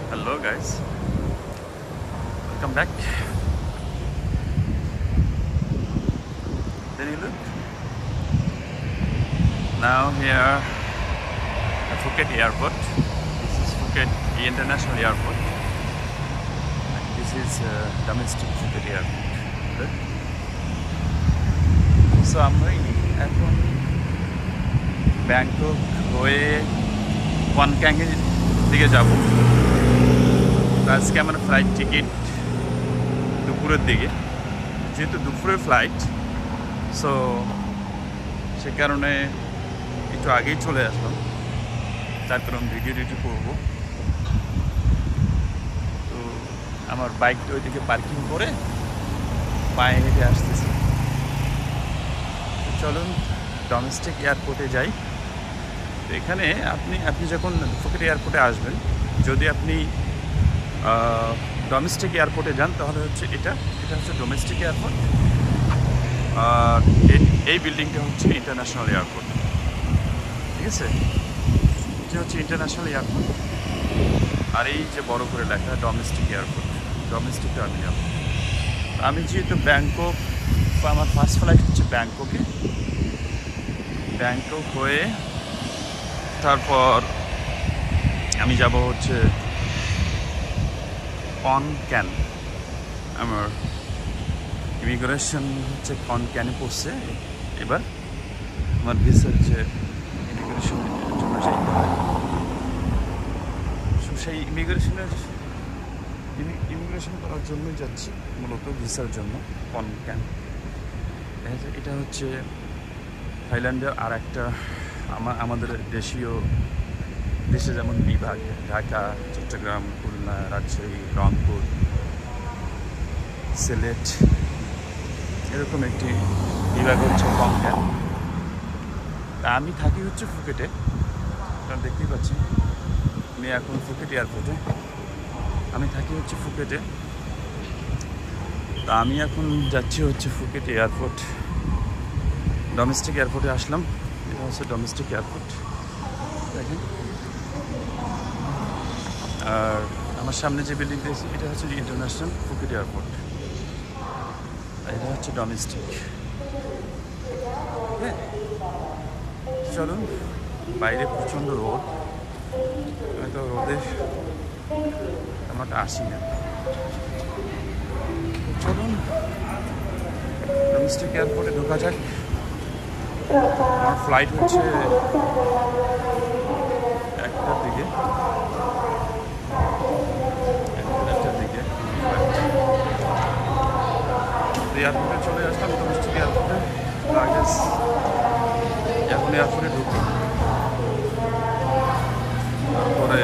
Hello guys, welcome back. Then you look. Now here at Phuket Airport. This is Phuket International Airport. And this is domestic Phuket Airport. Look. So I'm going এখন Bangkok হয়ে ওয়ানক্যাং এর দিকে যাব। আজকে আমার flight ticket দুপুরের দিকে, যেহেতু দুপুরের ফ্লাইট, সো সে কারণে একটু আগেই চলে আসলাম। তারপর আমি ভিডিও করবো। তো আমার বাইকটা ওইদিকে পার্কিং করে পায়ে হেঁটে আসতেছি। চলুন ডোমেস্টিক এয়ারপোর্টে যাই। তো এখানে আপনি যখন ফুকেট এয়ারপোর্টে আসবেন, যদি আপনি ডোমেস্টিক এয়ারপোর্টে যান তাহলে হচ্ছে এটা হচ্ছে ডোমেস্টিক এয়ারপোর্ট, আর এই বিল্ডিংটা হচ্ছে ইন্টারন্যাশনাল এয়ারপোর্ট। ঠিক আছে, এটা হচ্ছে ইন্টারন্যাশনাল এয়ারপোর্ট, আর এই যে বড় করে লেখা ডোমেস্টিক এয়ারপোর্ট, ডোমেস্টিক টার্মিনাল। আমি যেহেতু ব্যাংকক, আমার ফার্স্ট ফ্লাইট হচ্ছে ব্যাংকক হয়ে তারপর আমি যাব হচ্ছে কনক্যান। আমার ইমিগ্রেশন হচ্ছে কনক্যানে পড়ছে। এবার আমার ভিসা হচ্ছে ইমিগ্রেশনের জন্য যাইতে হয়। সেই ইমিগ্রেশন করার জন্যই যাচ্ছি, মূলত ভিসার জন্য কনক্যান। এটা হচ্ছে থাইল্যান্ডের আর একটা আমাদের দেশে যেমন বিভাগ, ঢাকা, চট্টগ্রাম, খুলনা, রাজশাহী, রংপুর, সিলেট, এরকম একটি বিভাগ হচ্ছে কনক্যান। তা আমি থাকি হচ্ছে ফুকেটে, আপনারা দেখতেই পাচ্ছেন আমি এখন ফুকেট এয়ারপোর্টে। আমি থাকি হচ্ছে ফুকেটে। তা আমি এখন যাচ্ছি হচ্ছে ফুকেট এয়ারপোর্ট, ডোমেস্টিক এয়ারপোর্টে আসলাম। এটা হচ্ছে ডোমেস্টিক এয়ারপোর্ট, দেখেন। আর আমার সামনে যে বিল্ডিংটা আছে এটা হচ্ছে ইন্টারন্যাশনাল ফুকেট এয়ারপোর্ট, আর এটা হচ্ছে ডোমেস্টিক। হ্যাঁ, চলুন। বাইরে প্রচণ্ড রোদ, আমি তো রোদে আমাকে আসি না। চলুন ডোমেস্টিক এয়ারপোর্টে ঢোকা যাক। আমার ফ্লাইট হচ্ছে 1টার দিকে। এয়ারপোর্টে চলে আসলাম, ডোমেস্টিক এয়ারপোর্টে। লাগেজ এখন এয়ারপোর্টে ঢুকি, তারপরে